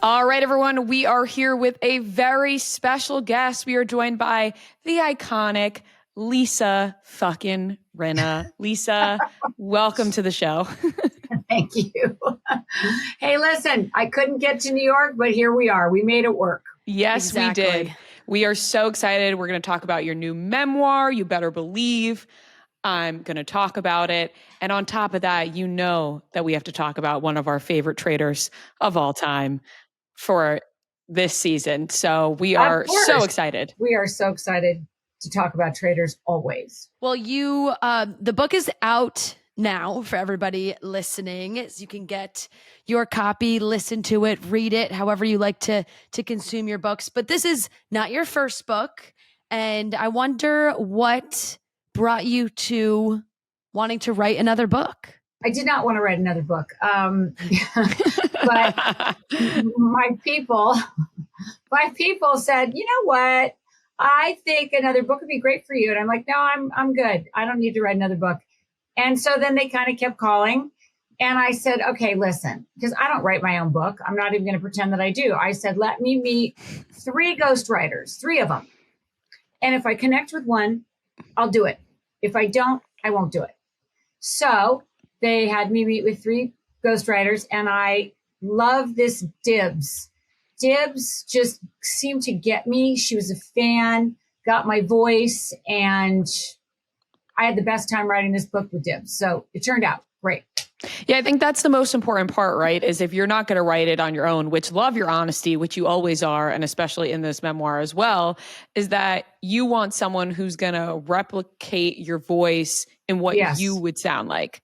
All right, everyone, we are here with a very special guest. We are joined by the iconic Lisa fucking Rinna. Lisa, welcome to the show. Thank you. Hey, listen, I couldn't get to New York, but here we are. We made it work. Yes, Exactly. we did. We are so excited. We're going to talk about your new memoir, You Better Believe. I'm going to talk about it. And on top of that, you know that we have to talk about one of our favorite traitors of all time for this season. So we are so excited. We are so excited to talk about Traitors always. Well, the book is out now for everybody listening. So you can get your copy, listen to it, read it, however you like to consume your books. But this is not your first book. And I wonder what brought you to wanting to write another book. I did not want to write another book. But my people said, you know what? I think another book would be great for you. And I'm like, no, I'm good. I don't need to write another book. And so then they kind of kept calling. And I said, okay, listen, because I don't write my own book. I'm not even going to pretend that I do. I said, let me meet 3 ghostwriters, 3 of them. And if I connect with one, I'll do it. If I don't, I won't do it. So they had me meet with 3 ghostwriters, and I love this Dibs. Dibs just seemed to get me. She was a fan, got my voice, and I had the best time writing this book with Dibs. So it turned out great. Yeah, I think that's the most important part, right? Is if you're not going to write it on your own, which love your honesty, which you always are, and especially in this memoir as well, is that you want someone who's going to replicate your voice in what you would sound like.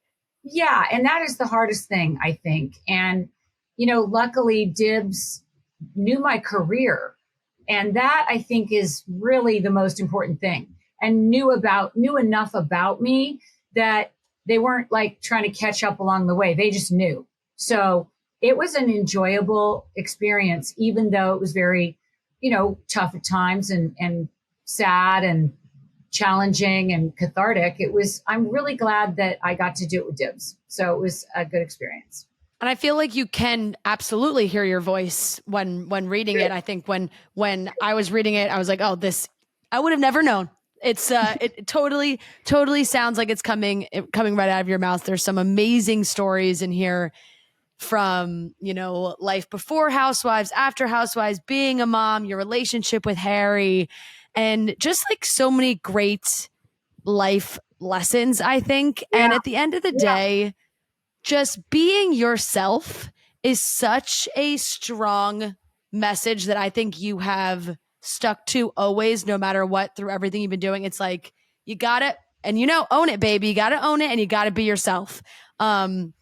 Yeah, and that is the hardest thing, I think. And, luckily Dibs knew my career. And that, I think, is really the most important thing. And knew enough about me that they weren't like trying to catch up along the way. They just knew. So it was an enjoyable experience, even though it was very, tough at times and sad and challenging and cathartic. I'm really glad that I got to do it with Dibs. So it was a good experience. And I feel like you can absolutely hear your voice when reading it. I think when I was reading it, I was like, oh, this, I would have never known. It's it totally sounds like it's coming right out of your mouth. There's some amazing stories in here from, life before Housewives, after Housewives, being a mom, your relationship with Harry, and just like so many great life lessons, I think. Yeah. And at the end of the day, just being yourself is such a strong message that I think you have stuck to always, no matter what, through everything you've been doing. It's like, you got it. And own it, baby. You got to own it and you got to be yourself. And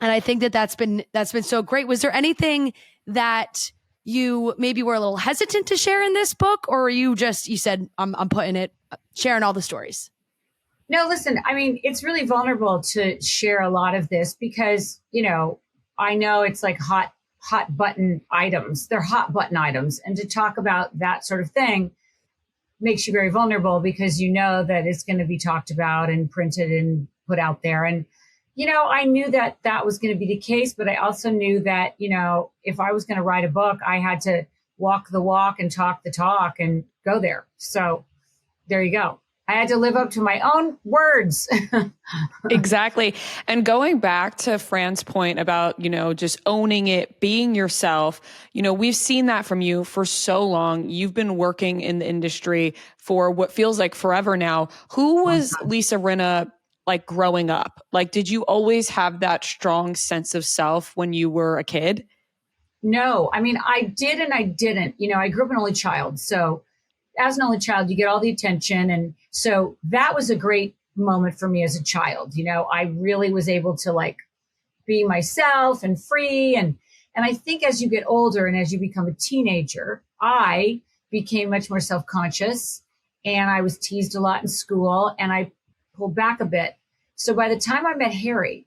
I think that's been so great. Was there anything that you maybe were a little hesitant to share in this book, or you said, I'm putting it, sharing all the stories? No, listen, I mean, it's really vulnerable to share a lot of this because, I know it's like hot button items. They're hot button items. And to talk about that sort of thing makes you very vulnerable because you know that it's going to be talked about and printed and put out there. And, I knew that was going to be the case, but I also knew that, if I was going to write a book, I had to walk the walk and talk the talk and go there. So there you go. I had to live up to my own words. Exactly. And going back to Fran's point about, just owning it, being yourself, we've seen that from you for so long. You've been working in the industry for what feels like forever now. Who was Lisa Rinna like growing up? Like, did you always have that strong sense of self when you were a kid? No, I mean, I did and I didn't. I grew up an only child. So as an only child, you get all the attention. And so that was a great moment for me as a child. I really was able to like be myself and free. And I think as you get older and as you become a teenager, I became much more self-conscious and I was teased a lot in school and I pulled back a bit. So by the time I met Harry,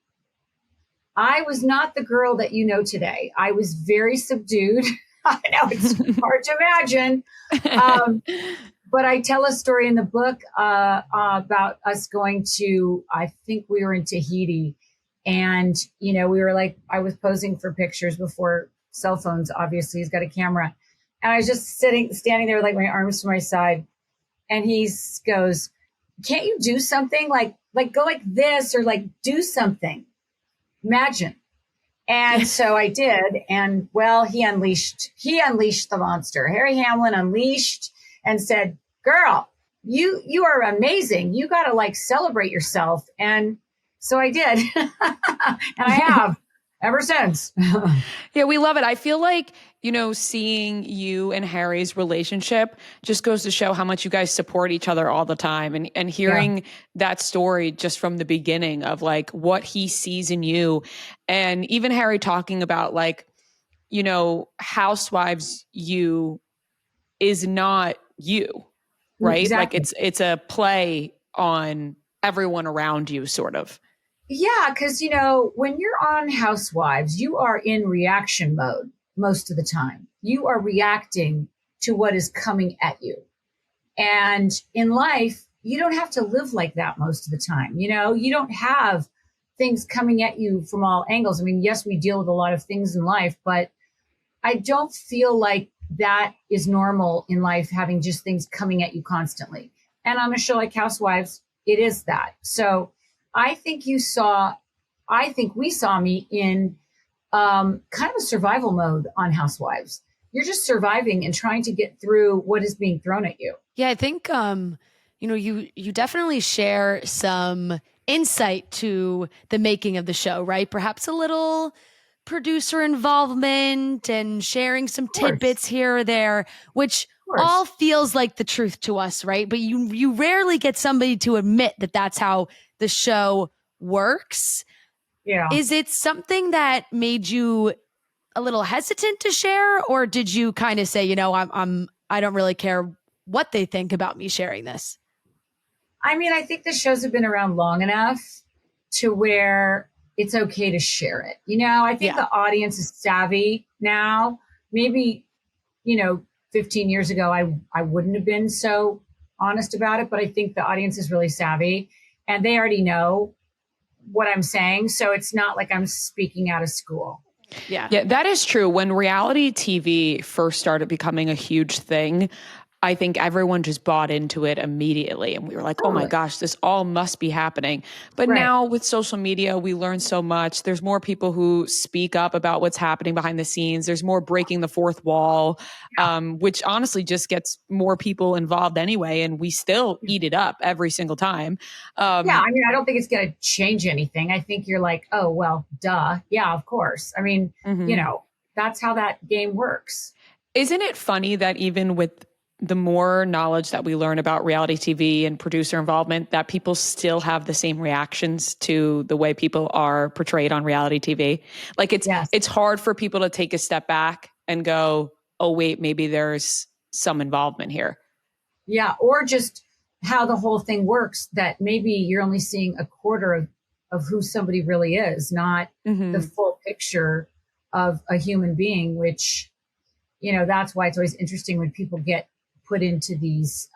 I was not the girl that you know today. I was very subdued. I know it's hard to imagine. But I tell a story in the book about us going to, I think we were in Tahiti. And, we were like, I was posing for pictures before cell phones. Obviously, he's got a camera. And I was just standing there with like my arms to my side. And he goes, can't you do something like go like this or like do something? Imagine. And so I did. And well, he unleashed the monster. Harry Hamlin unleashed and said, girl, you are amazing. You got to like celebrate yourself. And so I did. And I have ever since. Yeah, we love it. I feel like, seeing you and Harry's relationship just goes to show how much you guys support each other all the time. And hearing that story just from the beginning of like what he sees in you, and even Harry talking about like, Housewives you is not you, right? Exactly. Like it's a play on everyone around you, sort of. Yeah, because, when you're on Housewives, you are in reaction mode most of the time. You are reacting to what is coming at you. And in life, you don't have to live like that most of the time. You don't have things coming at you from all angles. I mean, yes, we deal with a lot of things in life, but I don't feel like that is normal in life, having just things coming at you constantly. And on a show like Housewives, it is that. So I think we saw me in kind of a survival mode on Housewives. You're just surviving and trying to get through what is being thrown at you. Yeah, I think you definitely share some insight to the making of the show, right? Perhaps a little producer involvement and sharing some tidbits here or there, which all feels like the truth to us, right? But you rarely get somebody to admit that that's how the show works. Yeah. Is it something that made you a little hesitant to share, or did you kind of say, I don't really care what they think about me sharing this? I mean, I think the shows have been around long enough to where it's okay to share it. I think the audience is savvy now. Maybe, 15 years ago, I wouldn't have been so honest about it, but I think the audience is really savvy and they already know what I'm saying. So it's not like I'm speaking out of school. Yeah, that is true. When reality TV first started becoming a huge thing, I think everyone just bought into it immediately. And we were like, oh my gosh, this all must be happening. But now with social media, we learn so much. There's more people who speak up about what's happening behind the scenes. There's more breaking the fourth wall, which honestly just gets more people involved anyway. And we still eat it up every single time. I mean, I don't think it's going to change anything. I think you're like, oh, well, duh. Yeah, of course. I mean, that's how that game works. Isn't it funny that even with the more knowledge that we learn about reality TV and producer involvement, that people still have the same reactions to the way people are portrayed on reality TV? Like it's hard for people to take a step back and go, oh, wait, maybe there's some involvement here. Yeah. Or just how the whole thing works, that maybe you're only seeing a quarter of who somebody really is, not the full picture of a human being, which, that's why it's always interesting when people get put into these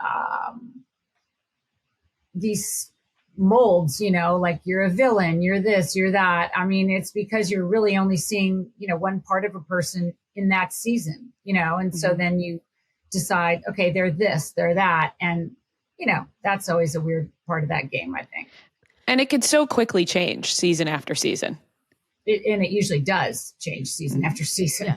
molds, like you're a villain, you're this, you're that. I mean, it's because you're really only seeing, one part of a person in that season, and so then you decide, okay, they're this, they're that. And, that's always a weird part of that game, I think. And it can so quickly change season after season. And it usually does change season after season. Yeah.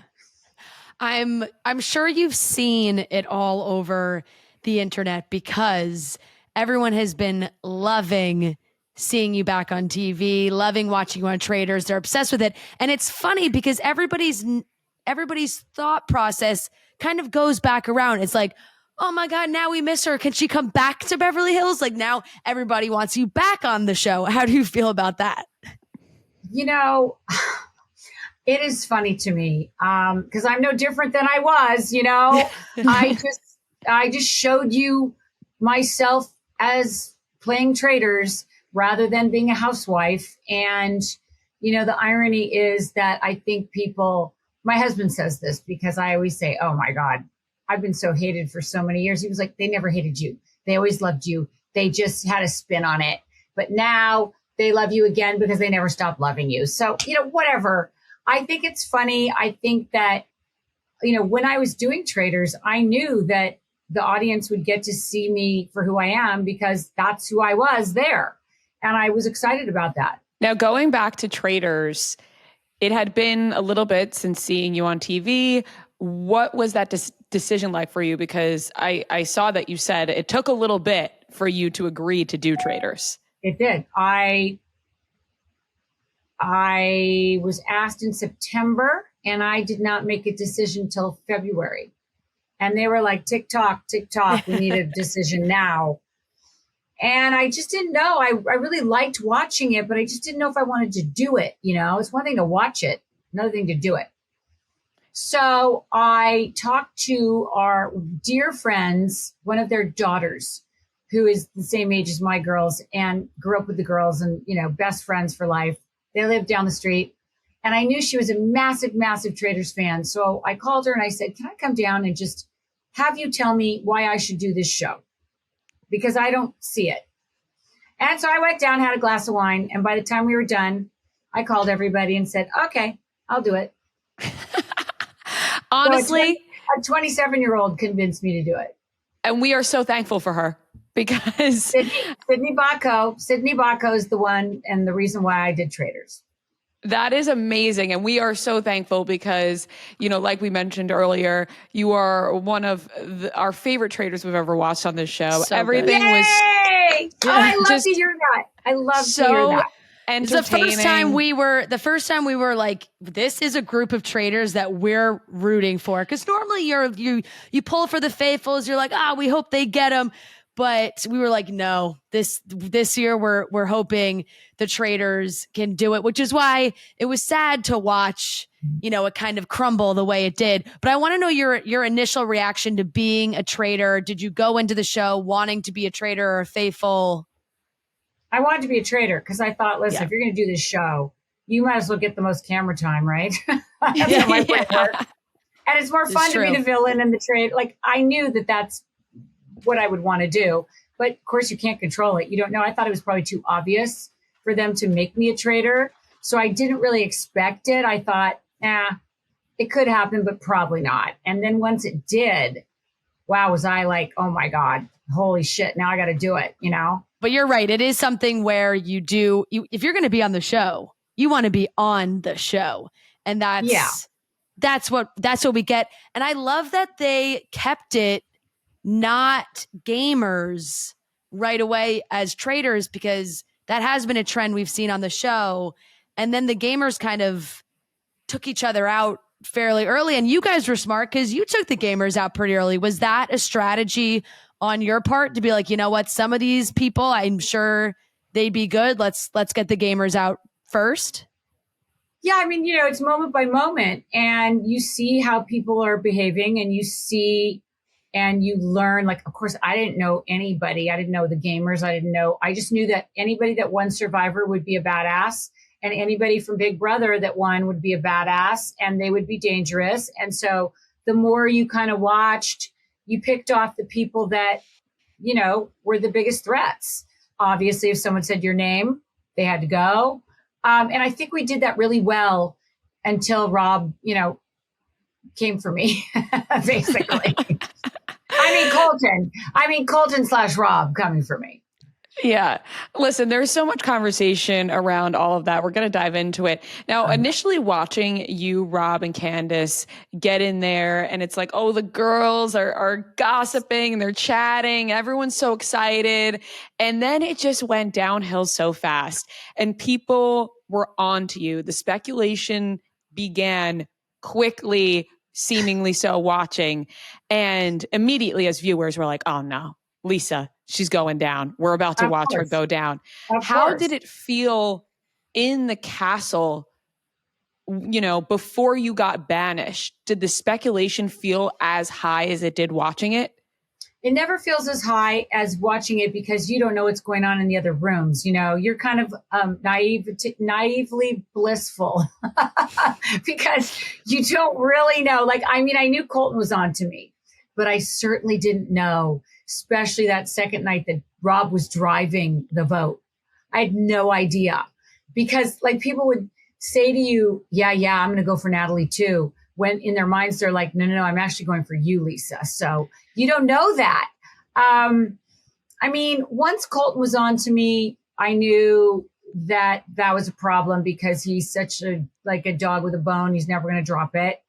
I'm sure you've seen it all over the internet because everyone has been loving seeing you back on TV, loving watching you on Traitors. They're obsessed with it. And it's funny because everybody's thought process kind of goes back around. It's like, oh my God, now we miss her. Can she come back to Beverly Hills? Like now everybody wants you back on the show. How do you feel about that? It is funny to me because I'm no different than I was, I just showed you myself as playing Traitors rather than being a housewife. And, the irony is that I think my husband says this because I always say, oh my God, I've been so hated for so many years. He was like, they never hated you. They always loved you. They just had a spin on it. But now they love you again because they never stopped loving you. So, whatever. I think it's funny. I think that, when I was doing Traitors, I knew that the audience would get to see me for who I am because that's who I was there. And I was excited about that. Now, going back to Traitors, it had been a little bit since seeing you on TV. What was that decision like for you? Because I saw that you said it took a little bit for you to agree to do Traitors. It did. I was asked in September and I did not make a decision till February. And they were like, tick tock, we need a decision now. And I just didn't know. I really liked watching it, but I just didn't know if I wanted to do it. It's one thing to watch it, another thing to do it. So I talked to our dear friends, one of their daughters, who is the same age as my girls and grew up with the girls and, best friends for life. They lived down the street. And I knew she was a massive, massive Traitors fan. So I called her and I said, can I come down and just have you tell me why I should do this show? Because I don't see it. And so I went down, had a glass of wine. And by the time we were done, I called everybody and said, okay, I'll do it. Honestly, so a 27-year-old convinced me to do it. And we are so thankful for her because Sydney Bacco is the one and the reason why I did Traitors. That is amazing. And we are so thankful because, like we mentioned earlier, you are one of our favorite Traitors we've ever watched on this show. So Everything was... Yay! I love to hear that. I love to hear that. It's the first time we were like, this is a group of Traitors that we're rooting for. Because normally you pull for the faithfuls. You're like, we hope they get them. But we were like, no, this year we're hoping the Traitors can do it, which is why it was sad to watch, it kind of crumble the way it did. But I want to know your initial reaction to being a Traitor. Did you go into the show wanting to be a Traitor or a faithful? I wanted to be a Traitor because I thought, listen, if you're going to do this show, you might as well get the most camera time, right? That's how my brain works. And it's more fun to be the villain and the Traitor. Like, I knew that that's what I would want to do. But of course, you can't control it. You don't know. I thought it was probably too obvious for them to make me a Traitor. So I didn't really expect it. I thought, it could happen, but probably not. And then once it did, wow, was I like, oh my God, holy shit, now I got to do it, But you're right. It is something where if you're going to be on the show, you want to be on the show. And that's what we get. And I love that they kept it not gamers right away as Traitors, because that has been a trend we've seen on the show. And then the gamers kind of took each other out fairly early. And you guys were smart because you took the gamers out pretty early. Was that a strategy on your part to be like, you know what, some of these people, I'm sure they'd be good. Let's get the gamers out first? Yeah, I mean, it's moment by moment, and you see how people are behaving, and you see and you learn. Like, of course, I didn't know anybody. I didn't know the gamers. I just knew that anybody that won Survivor would be a badass, and anybody from Big Brother that won would be a badass, and they would be dangerous. And so the more you kind of watched, you picked off the people that, were the biggest threats. Obviously, if someone said your name, they had to go. And I think we did that really well until Rob, came for me, basically. Colton / Rob coming for me. Yeah. Listen, there's so much conversation around all of that. We're going to dive into it. Now, initially watching you, Rob, and Candace get in there, and it's like, oh, the girls are gossiping and they're chatting. Everyone's so excited. And then it just went downhill so fast. And people were onto you. The speculation began quickly, seemingly so, watching. And immediately as viewers, we're like, oh, no, Lisa, she's going down. We're about to watch her go down. How did it feel in the castle, before you got banished? Did the speculation feel as high as it did watching it? It never feels as high as watching it because you don't know what's going on in the other rooms. You're kind of naively blissful because you don't really know. Like, I knew Colton was on to me, but I certainly didn't know, especially that second night that Rob was driving the vote. I had no idea because, like, people would say to you, yeah, I'm going to go for Natalie too, when in their minds they're like, no, I'm actually going for you, Lisa. So you don't know that. I mean, once Colton was on to me, I knew that was a problem because he's such a dog with a bone. He's never going to drop it.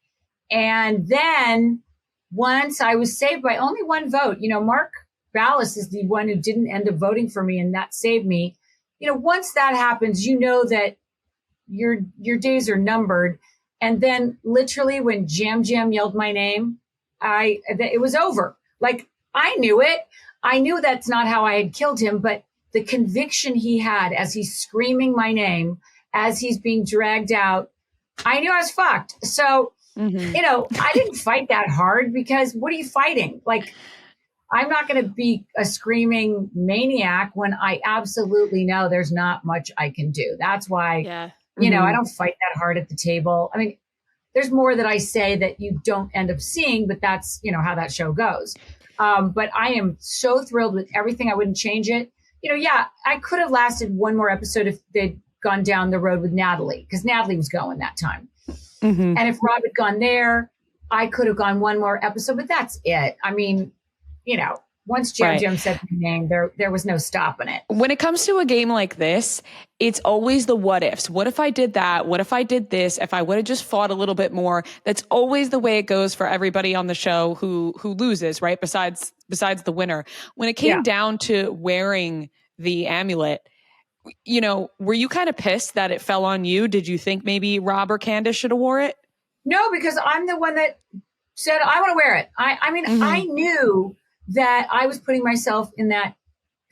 And then once I was saved by only one vote, Mark Ballas is the one who didn't end up voting for me, and that saved me. Once that happens, that your days are numbered. And then literally when Jam yelled my name, it was over. Like, I knew it. I knew that's not how I had killed him, but the conviction he had as he's screaming my name, as he's being dragged out, I knew I was fucked. So, I didn't fight that hard because what are you fighting? Like, I'm not going to be a screaming maniac when I absolutely know there's not much I can do. That's why, I don't fight that hard at the table. I mean, there's more that I say that you don't end up seeing, but that's, how that show goes. But I am so thrilled with everything. I wouldn't change it. I could have lasted one more episode if they'd gone down the road with Natalie, because Natalie was going that time. And if Rob had gone there, I could have gone one more episode, but that's it. I mean, once Jam said my name, there was no stopping it. When it comes to a game like this, it's always the what ifs. What if I did that? What if I did this? If I would have just fought a little bit more? That's always the way it goes for everybody on the show who loses, right? Besides the winner. When it came down to wearing the amulet, were you kind of pissed that it fell on you? Did you think maybe Rob or Candace should have wore it? No, because I'm the one that said, I want to wear it. I mean, I knew that I was putting myself in that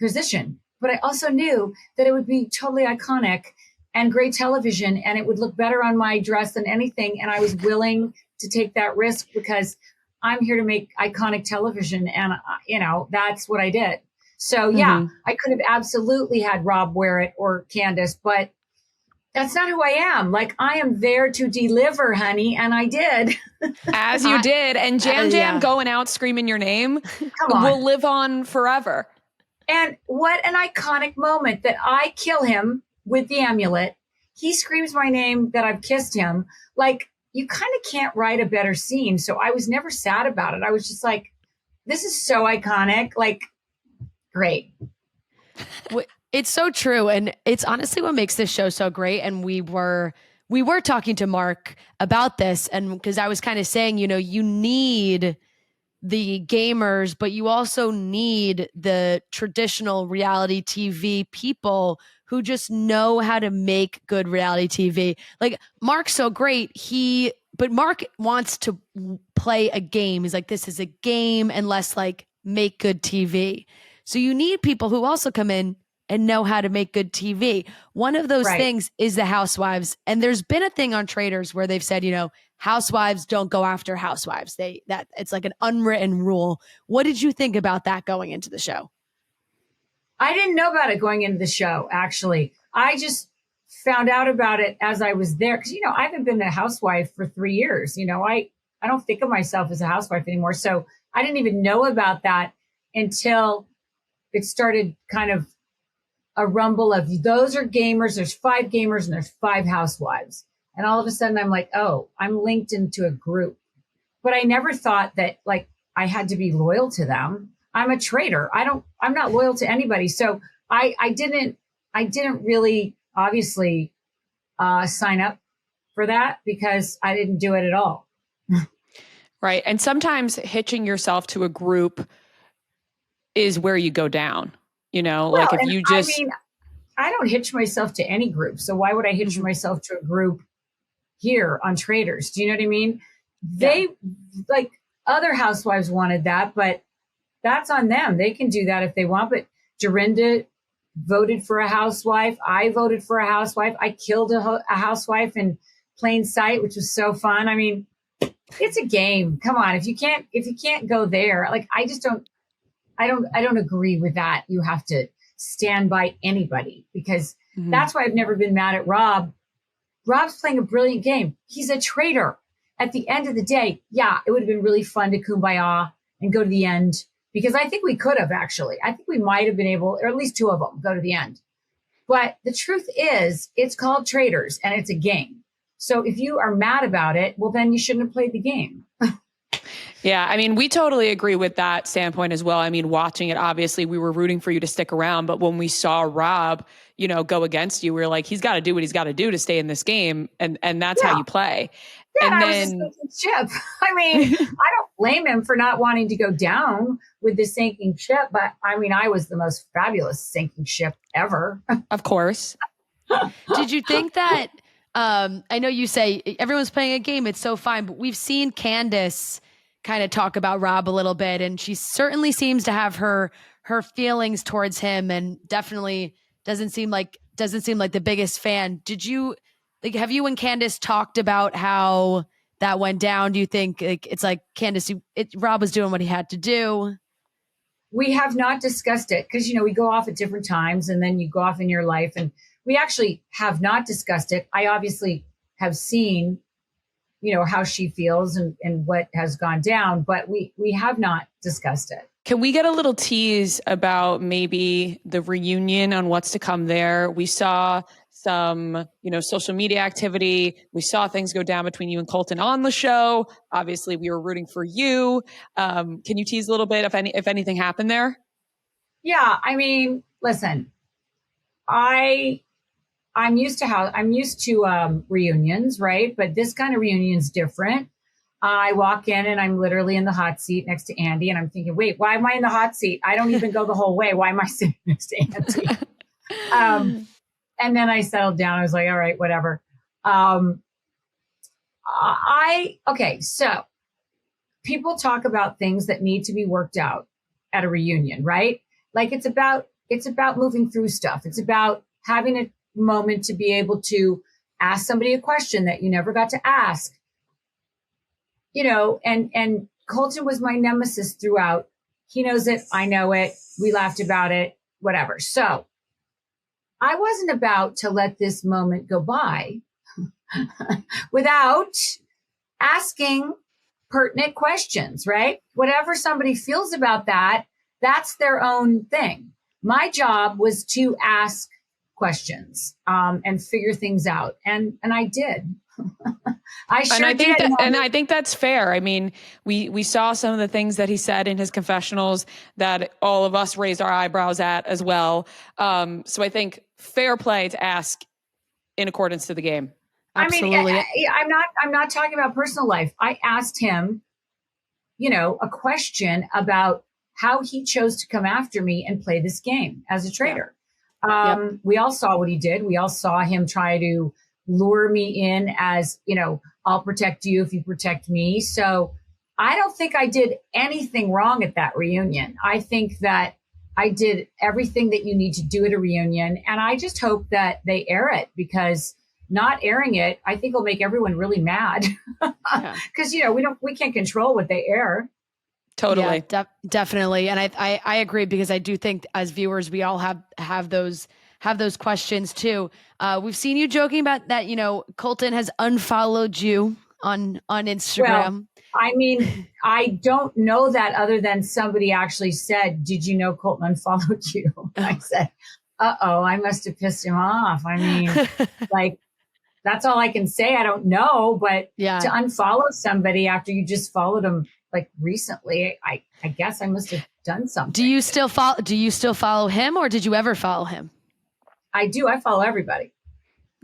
position, but I also knew that it would be totally iconic and great television, and it would look better on my dress than anything. And I was willing to take that risk because I'm here to make iconic television. And, that's what I did. So I could have absolutely had Rob wear it or Candace, but that's not who I am. Like, I am there to deliver, honey. And I did. As you did. And Jam going out screaming your name will live on forever. And what an iconic moment that I kill him with the amulet. He screams my name, that I've kissed him. Like, you kind of can't write a better scene. So I was never sad about it. I was just like, this is so iconic. Like, great. It's so true. And it's honestly what makes this show so great. And we were talking to Mark about this, and because I was kind of saying, you need the gamers, but you also need the traditional reality TV people who just know how to make good reality TV. Like, Mark's so great. But Mark wants to play a game. He's like, this is a game, and less like make good TV. So you need people who also come in and know how to make good TV. One of those things is the housewives. And there's been a thing on Traitors where they've said, housewives don't go after housewives. It's like an unwritten rule. What did you think about that going into the show? I didn't know about it going into the show, actually. I just found out about it as I was there. Because, I haven't been a housewife for 3 years. I don't think of myself as a housewife anymore. So I didn't even know about that until it started kind of a rumble of, those are gamers, there's 5 gamers and there's 5 housewives. And all of a sudden I'm like, oh, I'm linked into a group. But I never thought that like I had to be loyal to them. I'm a traitor. I'm not loyal to anybody. So I didn't really obviously sign up for that because I didn't do it at all. Right. And sometimes hitching yourself to a group is where you go down. Like if you just... I mean, I don't hitch myself to any group. So why would I hitch myself to a group here on Traitors? Do you know what I mean? They, like, other housewives wanted that, but that's on them. They can do that if they want. But Dorinda voted for a housewife. I voted for a housewife. I killed a housewife in plain sight, which was so fun. I mean, it's a game. Come on. If you can't go there, like, I don't agree with that. You have to stand by anybody because that's why I've never been mad at Rob. Rob's playing a brilliant game. He's a traitor. At the end of the day, it would have been really fun to kumbaya and go to the end because I think we could have actually. I think we might have been able, or at least 2 of them, go to the end. But the truth is, it's called Traitors and it's a game. So if you are mad about it, well, then you shouldn't have played the game. Yeah, I mean, we totally agree with that standpoint as well. I mean, watching it, obviously, we were rooting for you to stick around, but when we saw Rob, go against you, we were like, he's got to do what he's got to do to stay in this game, and that's how you play. Yeah, and I then, was just sinking ship. I mean, I don't blame him for not wanting to go down with the sinking ship, but I mean, I was the most fabulous sinking ship ever. of course. Did you think that? I know you say everyone's playing a game; it's so fine, but we've seen Candace kind of talk about Rob a little bit, and she certainly seems to have her feelings towards him, and definitely doesn't seem like the biggest fan. Did you have you and Candace talked about how that went down? Do you think it's like Candace, Rob was doing what he had to do? We have not discussed it because, we go off at different times and then you go off in your life, and we actually have not discussed it. I obviously have seen how she feels and what has gone down, but we have not discussed it. Can we get a little tease about maybe the reunion on what's to come there? We saw some, social media activity. We saw things go down between you and Colton on the show. Obviously, we were rooting for you. Can you tease a little bit if anything happened there? Yeah, I mean, listen, I'm used to reunions, right? But this kind of reunion is different. I walk in and I'm literally in the hot seat next to Andy, and I'm thinking, wait, why am I in the hot seat? I don't even go the whole way. Why am I sitting next to Andy? And then I settled down. I was like, all right, whatever. Okay, so people talk about things that need to be worked out at a reunion, right? Like it's about moving through stuff. It's about having a moment to be able to ask somebody a question that you never got to ask. And Colton was my nemesis throughout. He knows it. I know it. We laughed about it, whatever. So I wasn't about to let this moment go by without asking pertinent questions, right? Whatever somebody feels about that, that's their own thing. My job was to ask questions and figure things out. And I did. I think that's fair. I mean, we saw some of the things that he said in his confessionals that all of us raised our eyebrows at as well. So I think fair play to ask in accordance to the game. Absolutely. I mean, I'm not talking about personal life. I asked him, a question about how he chose to come after me and play this game as a traitor. Yeah. We all saw what he did. We all saw him try to lure me in as, I'll protect you if you protect me. So I don't think I did anything wrong at that reunion. I think that I did everything that you need to do at a reunion. And I just hope that they air it, because not airing it, I think will make everyone really mad. Because, we can't control what they air. Totally. Yeah, definitely. And I agree, because I do think as viewers, we all have those questions too. We've seen you joking about that, Colton has unfollowed you on Instagram. Well, I mean, I don't know that other than somebody actually said, did you know Colton unfollowed you? I said, I must have pissed him off. I mean, that's all I can say. I don't know, but to unfollow somebody after you just followed them recently, I guess I must have done something. Do you still follow him, or did you ever follow him? I do. I follow everybody.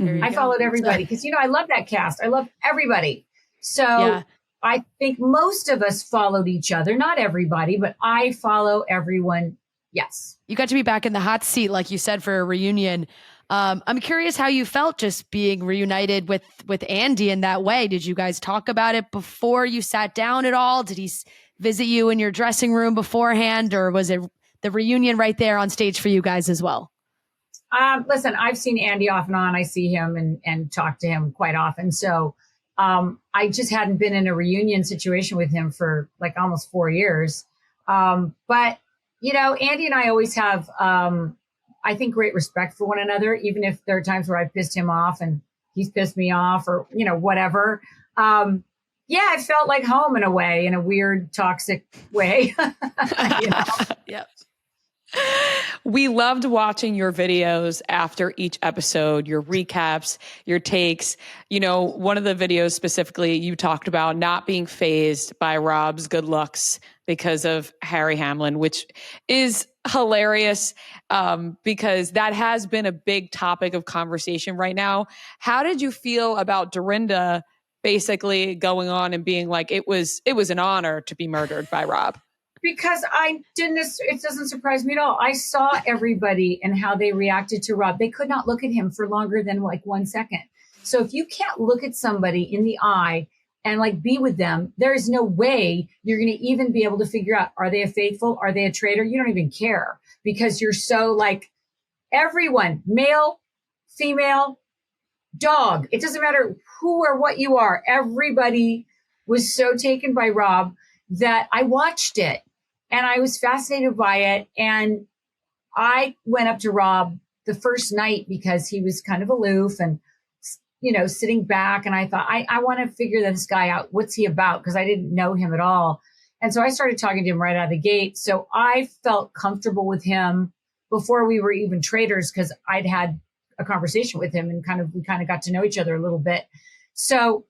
I followed everybody because, I love that cast. I love everybody. So I think most of us followed each other, not everybody, but I follow everyone. Yes. You got to be back in the hot seat, like you said, for a reunion. I'm curious how you felt just being reunited with Andy in that way. Did you guys talk about it before you sat down at all? Did he visit you in your dressing room beforehand, or was it the reunion right there on stage for you guys as well? Listen, I've seen Andy off and on. I see him and talk to him quite often. So I just hadn't been in a reunion situation with him for almost 4 years. But, Andy and I always have, I think, great respect for one another, even if there are times where I've pissed him off and he's pissed me off, or, whatever. It felt like home in a way, in a weird, toxic way. Yep. We loved watching your videos after each episode, your recaps, your takes. You know, one of the videos specifically, you talked about not being fazed by Rob's good looks because of Harry Hamlin, which is hilarious because that has been a big topic of conversation right now. How did you feel about Dorinda basically going on and being like, it was an honor to be murdered by Rob? Because I didn't, it doesn't surprise me at all. I saw everybody and how they reacted to Rob. They could not look at him for longer than like 1 second. So if you can't look at somebody in the eye and like be with them, there is no way you're going to even be able to figure out, are they a faithful? Are they a traitor? You don't even care because you're so like everyone, male, female, dog. It doesn't matter who or what you are. Everybody was so taken by Rob that I watched it and I was fascinated by it. And I went up to Rob the first night because he was kind of aloof and, you know, sitting back. And I thought, I want to figure this guy out. What's he about? Because I didn't know him at all. And so I started talking to him right out of the gate. So I felt comfortable with him before we were even traitors because I'd had a conversation with him and we kind of got to know each other a little bit. So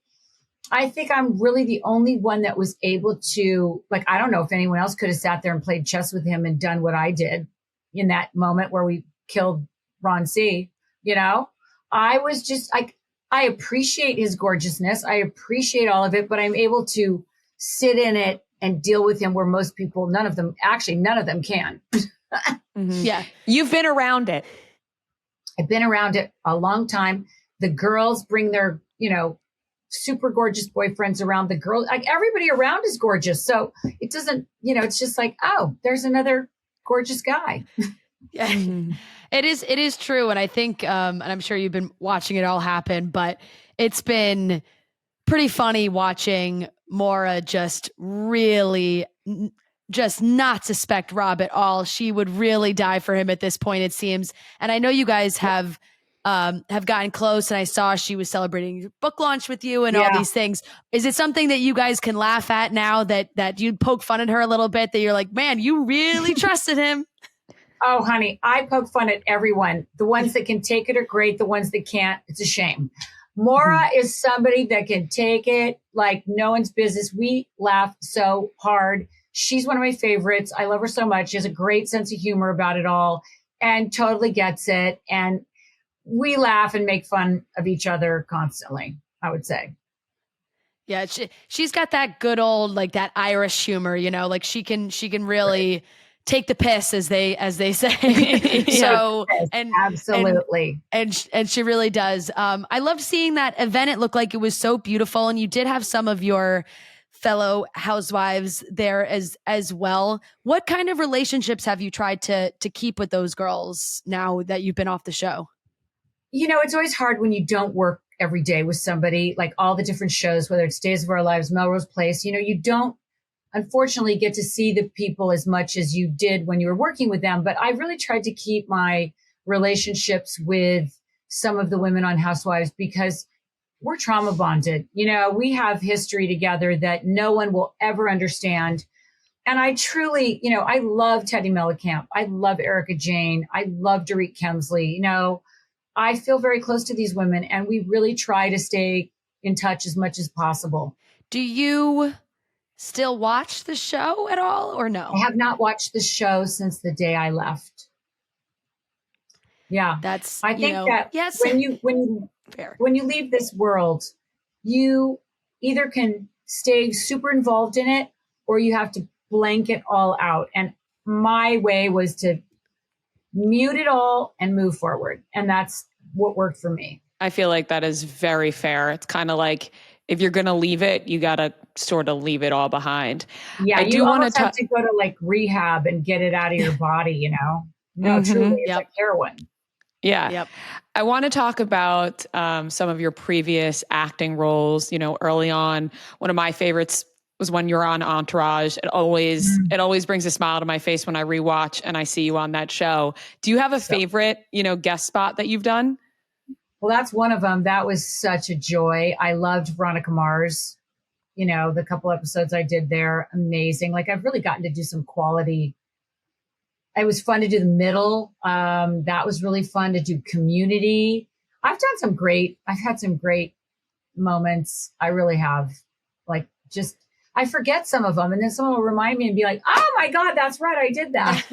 I think I'm really the only one that was able to, like, I don't know if anyone else could have sat there and played chess with him and done what I did in that moment where we killed Ron C. You know, I was just like, I appreciate his gorgeousness. I appreciate all of it, but I'm able to sit in it and deal with him where most people, none of them can. Mm-hmm. Yeah. You've been around it. I've been around it a long time. The girls bring their, you know, super gorgeous boyfriends around. The girl, like everybody around is gorgeous. So it doesn't, you know, it's just like, oh, there's another gorgeous guy. Yeah, it is true. And I think, and I'm sure you've been watching it all happen, but it's been pretty funny watching Maura just really just not suspect Rob at all. She would really die for him at this point, it seems. And I know you guys have gotten close, and I saw she was celebrating your book launch with you and all these things. Is it something that you guys can laugh at now that you poke fun at her a little bit, that you're like, man, you really trusted him? Oh, honey, I poke fun at everyone. The ones that can take it are great. The ones that can't, it's a shame. Maura is somebody that can take it like no one's business. We laugh so hard. She's one of my favorites. I love her so much. She has a great sense of humor about it all and totally gets it. And we laugh and make fun of each other constantly, I would say. Yeah, she's got that good old, like, that Irish humor, you know, like she can really take the piss, as they say. So, and absolutely. And she really does. I loved seeing that event. It looked like it was so beautiful. And you did have some of your fellow housewives there as well. What kind of relationships have you tried to keep with those girls now that you've been off the show? You know, it's always hard when you don't work every day with somebody, like all the different shows, whether it's Days of Our Lives, Melrose Place. You know, you don't unfortunately get to see the people as much as you did when you were working with them. But I really tried to keep my relationships with some of the women on Housewives because we're trauma bonded. You know, we have history together that no one will ever understand. And I truly, you know, I love Teddy Mellencamp. I love Erica Jane. I love Dorit Kemsley. You know, I feel very close to these women, and we really try to stay in touch as much as possible. Do you still watch the show at all, or no? I have not watched the show since the day I left. Yeah. That's, I think that yes. when you leave this world, you either can stay super involved in it or you have to blank it all out. And my way was to mute it all and move forward. And that's what worked for me. I feel like that is very fair. It's kind of like, if you're going to leave it, you got to sort of leave it all behind. Yeah, you almost have to go to like rehab and get it out of your body, you know? No, truly, it's like heroin. Yeah. Yep. I want to talk about some of your previous acting roles. You know, early on, one of my favorites was when you're on Entourage. It always brings a smile to my face when I rewatch and I see you on that show. Do you have a favorite, you know, guest spot that you've done? Well, that's one of them. That was such a joy. I loved Veronica Mars. You know, the couple episodes I did there, amazing. Like, I've really gotten to do some quality It was fun to do the middle. That was really fun to do community. I've had some great moments. I really have. Like, just, I forget some of them, and then someone will remind me and be like, oh my God, that's right, I did that.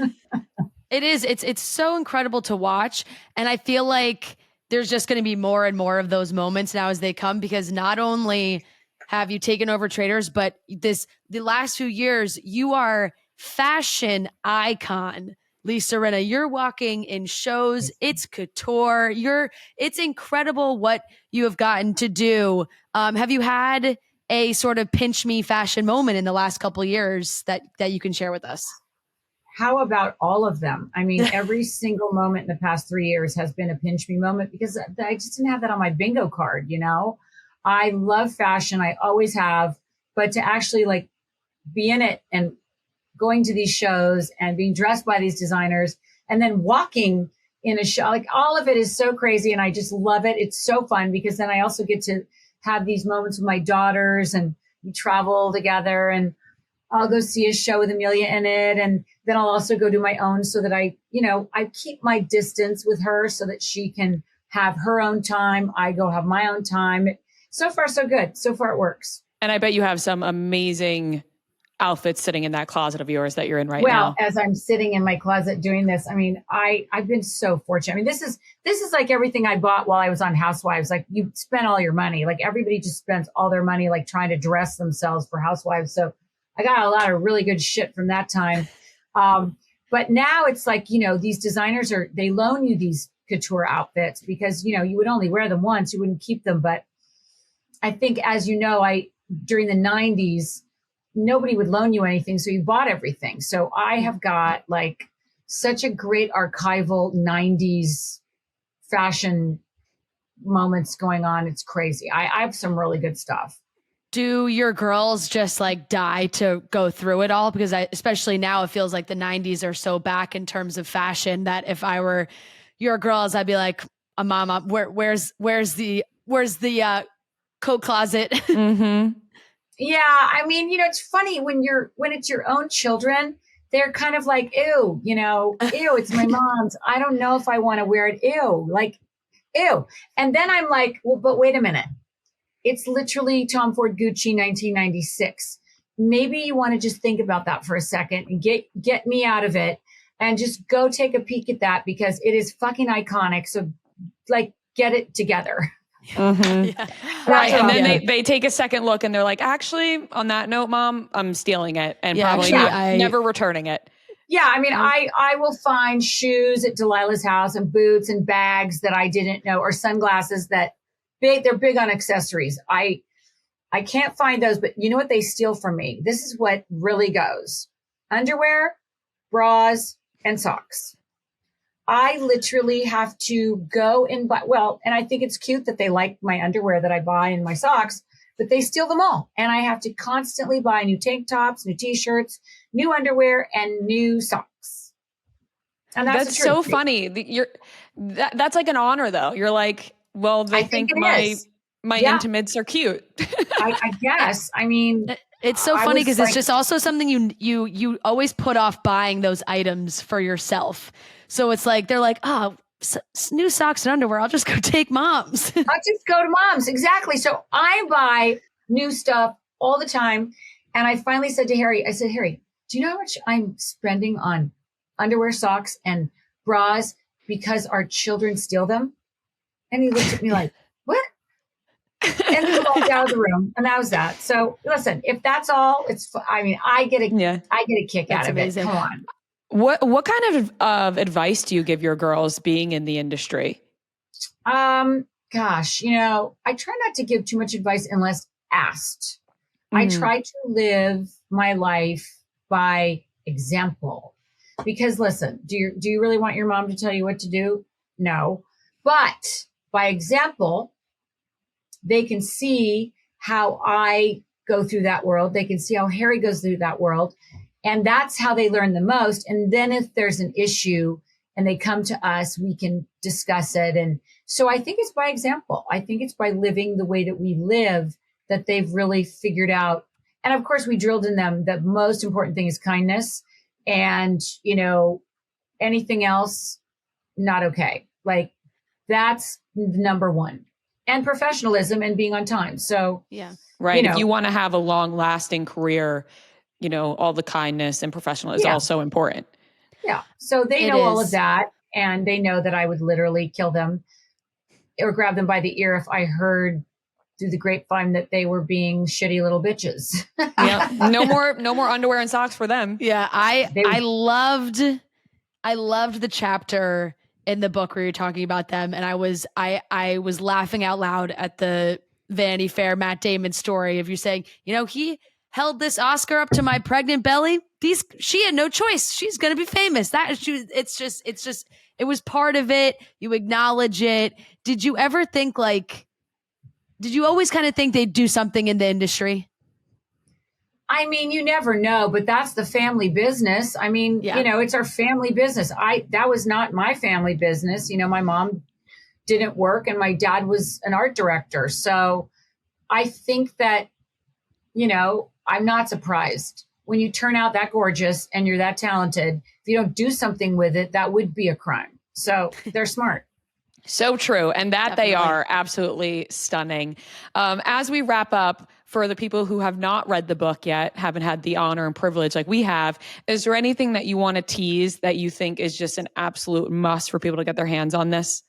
It is. It's so incredible to watch. And I feel like there's just going to be more and more of those moments now as they come, because not only have you taken over Traitors, but the last few years, you are fashion icon, Lisa Rinna. You're walking in shows. It's couture. It's incredible what you have gotten to do. Have you had a sort of pinch me fashion moment in the last couple of years that you can share with us? How about all of them? I mean, every single moment in the past 3 years has been a pinch me moment, because I just didn't have that on my bingo card. I love fashion. I always have, but to actually like be in it and going to these shows and being dressed by these designers and then walking in a show, like all of it is so crazy. And I just love it. It's so fun, because then I also get to have these moments with my daughters, and we travel together, and I'll go see a show with Amelia in it. And then I'll also go do my own, so that I keep my distance with her so that she can have her own time. I go have my own time. So far, so good. So far, it works. And I bet you have some amazing outfits sitting in that closet of yours that you're in right now. Well, as I'm sitting in my closet doing this, I mean, I've been so fortunate. I mean, this is like everything I bought while I was on Housewives. Like, you spend all your money. Like, everybody just spends all their money, like trying to dress themselves for Housewives. So I got a lot of really good shit from that time. But now it's like, these designers they loan you these couture outfits, because, you would only wear them once. You wouldn't keep them. But I think, as you know, during the 90s, nobody would loan you anything. So you bought everything. So I have got like such a great archival 90s fashion moments going on. It's crazy. I have some really good stuff. Do your girls just like die to go through it all? Because especially now, it feels like the 90s are so back in terms of fashion that if I were your girls, I'd be like, Mama, where's the coat closet? Mm-hmm. Yeah. I mean, it's funny when it's your own children, they're kind of like, ew, ew, it's my mom's. I don't know if I want to wear it. Ew, like, ew. And then I'm like, well, but wait a minute. It's literally Tom Ford Gucci 1996. Maybe you want to just think about that for a second and get me out of it and just go take a peek at that, because it is fucking iconic. So like, get it together. Mm-hmm. Yeah. Right. And then they take a second look and they're like, actually, on that note, Mom, I'm stealing it and probably never returning it. Yeah. I mean, I will find shoes at Delilah's house and boots and bags that I didn't know, or sunglasses they're big on accessories. I can't find those, but you know what they steal from me? This is what really goes: underwear, bras, and socks. I literally have to go and buy, and I think it's cute that they like my underwear that I buy and my socks, but they steal them all. And I have to constantly buy new tank tops, new t-shirts, new underwear, and new socks. And that's so funny. That's like an honor, though. You're like, well, they think my intimates are cute. I guess. I mean, it's so funny because it's just also something you always put off buying those items for yourself. So it's like, they're like, oh, new socks and underwear. I'll just go take Mom's. I'll just go to Mom's. Exactly. So I buy new stuff all the time. And I finally said to Harry, Harry, do you know how much I'm spending on underwear, socks, and bras because our children steal them? And he looked at me like, what? And he walked out of the room, and that was that. So listen, if that's all, I get a kick out of it. Come on. What kind of advice do you give your girls being in the industry? Gosh, I try not to give too much advice unless asked. Mm-hmm. I try to live my life by example, because listen, do you really want your mom to tell you what to do? No, but by example, they can see how I go through that world. They can see how Harry goes through that world. And that's how they learn the most. And then if there's an issue and they come to us, we can discuss it. And so I think it's by example. I think it's by living the way that we live that they've really figured out. And of course, we drilled in them the most important thing is kindness. And, Anything else, not okay. Like that's number one. And professionalism and being on time. So, Yeah. Right. If you want to have a long lasting career, all the kindness and professional is also important. Yeah. So they know all of that. And they know that I would literally kill them or grab them by the ear if I heard through the grapevine that they were being shitty little bitches. Yeah. No more underwear and socks for them. Yeah. I loved the chapter in the book where you're talking about them. And I was laughing out loud at the Vanity Fair Matt Damon story of you saying, he held this Oscar up to my pregnant belly. She had no choice. She's going to be famous. It was part of it. You acknowledge it. Did you ever think did you always kind of think they'd do something in the industry? I mean, you never know, but that's the family business. I mean, it's our family business. That was not my family business. My mom didn't work and my dad was an art director. So I think that, I'm not surprised when you turn out that gorgeous and you're that talented. If you don't do something with it, that would be a crime. So they're smart. So true. And that Definitely. They are absolutely stunning. As we wrap up, for the people who have not read the book yet, haven't had the honor and privilege like we have, is there anything that you want to tease that you think is just an absolute must for people to get their hands on this?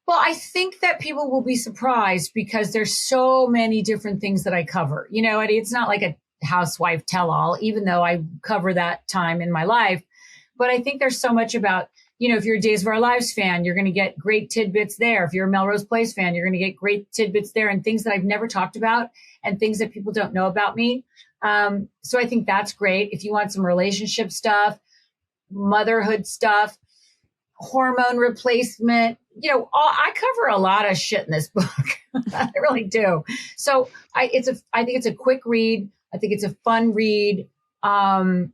Well, I think that people will be surprised because there's so many different things that I cover. It's not like a housewife tell-all, even though I cover that time in my life. But I think there's so much about, if you're a Days of Our Lives fan, you're going to get great tidbits there. If you're a Melrose Place fan, you're going to get great tidbits there and things that I've never talked about and things that people don't know about me. So I think that's great. If you want some relationship stuff, motherhood stuff, hormone replacement, I cover a lot of shit in this book. I really do. So I think it's a quick read. I think it's a fun read. The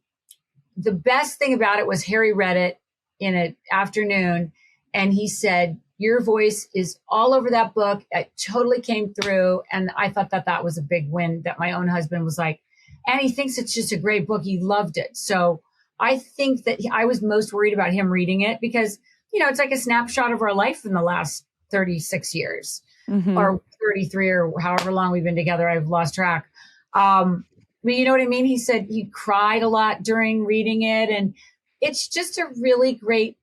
best thing about it was Harry read it in an afternoon and he said, your voice is all over that book. It totally came through. And I thought that was a big win that my own husband was like, and he thinks it's just a great book. He loved it. So I think that I was most worried about him reading it because, it's like a snapshot of our life in the last 36 years or 33 or however long we've been together. I've lost track. But you know what I mean? He said he cried a lot during reading it. And it's just a really great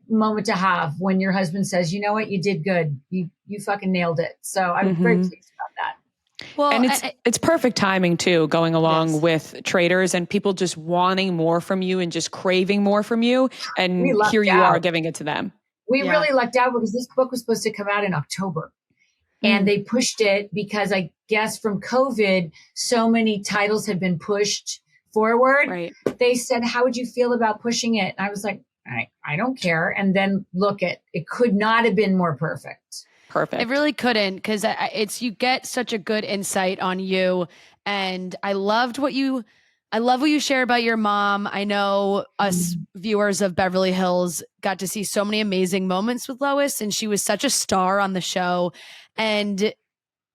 moment to have when your husband says, you know what, you did good. You fucking nailed it. So I'm very pleased about that. Well, and it's perfect timing too, going along with Traitors and people just wanting more from you and just craving more from you. And here you are giving it to them. We really lucked out because this book was supposed to come out in October and they pushed it because I guess from COVID, so many titles had been pushed forward. Right. They said, how would you feel about pushing it? And I was like, I don't care. And then it could not have been more perfect. Perfect. It really couldn't because you get such a good insight on you. And I loved what you shared about your mom. I know us viewers of Beverly Hills got to see so many amazing moments with Lois and she was such a star on the show. And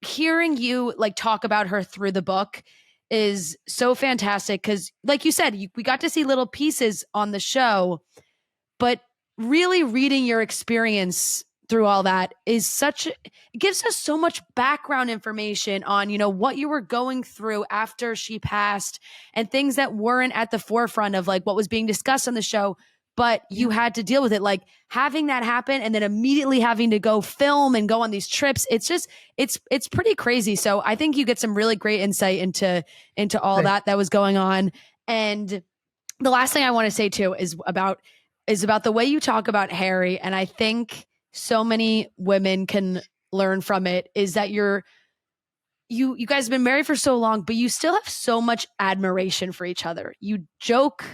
hearing you talk about her through the book is so fantastic because like you said, we got to see little pieces on the show, but really reading your experience through all that is it gives us so much background information on, what you were going through after she passed and things that weren't at the forefront of what was being discussed on the show, but you had to deal with it. Having that happen and then immediately having to go film and go on these trips. It's pretty crazy. So I think you get some really great insight into all that was going on. And the last thing I want to say too is about the way you talk about Harry. And I think so many women can learn from it is that you guys have been married for so long, but you still have so much admiration for each other. You joke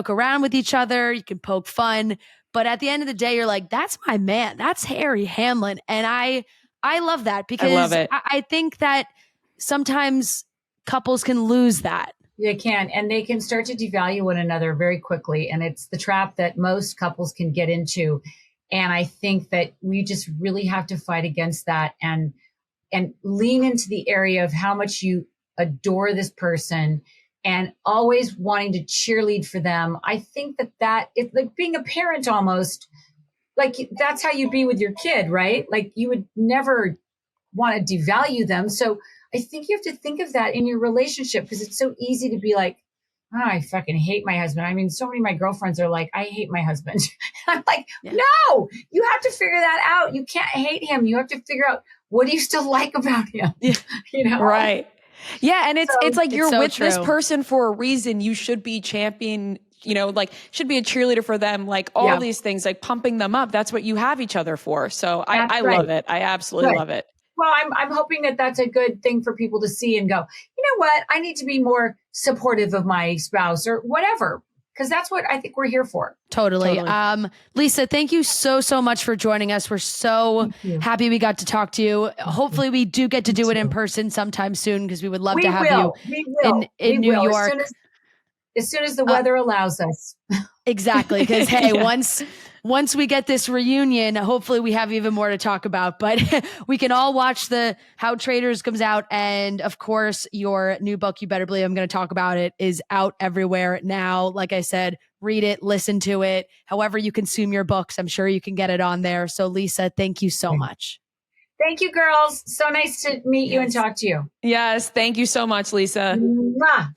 around with each other, you can poke fun, but at the end of the day, you're like, that's my man. That's Harry Hamlin. And I love that because I love it. I think that sometimes couples can lose that. They can, and they can start to devalue one another very quickly. And it's the trap that most couples can get into. And I think that we just really have to fight against that and lean into the area of how much you adore this person and always wanting to cheerlead for them. I think that it's like being a parent almost, like that's how you'd be with your kid, right? Like you would never want to devalue them. So I think you have to think of that in your relationship, because it's so easy to be like, oh, I fucking hate my husband. I mean, so many of my girlfriends are like, I hate my husband. I'm like, no, you have to figure that out. You can't hate him. You have to figure out, what do you still like about him? You know? Right. Yeah. And it's like, you're so with this true. person for a reason. You should be champion, you know, like should be a cheerleader for them, like all these things, like pumping them up. That's what you have each other for. So I right. love it. I absolutely love it. Well, I'm hoping that that's a good thing for people to see and go, you know what? I need to be more supportive of my spouse or whatever, because that's what I think we're here for. Totally. Lisa, thank you so much for joining us. We're so happy we got to talk to you. Hopefully we do get to do it in person sometime soon, because we would love to have you in New York. As soon as the weather allows us. Exactly. Because hey, once we get this reunion, hopefully we have even more to talk about, but we can all watch how Traitors comes out. And of course, your new book, You Better Believe I'm going to talk about it, is out everywhere now. Like I said, read it, listen to it, however you consume your books. I'm sure you can get it on there. So Lisa, thank you so much. Thank you, girls. So nice to meet you and talk to you. Yes. Thank you so much, Lisa. Mwah.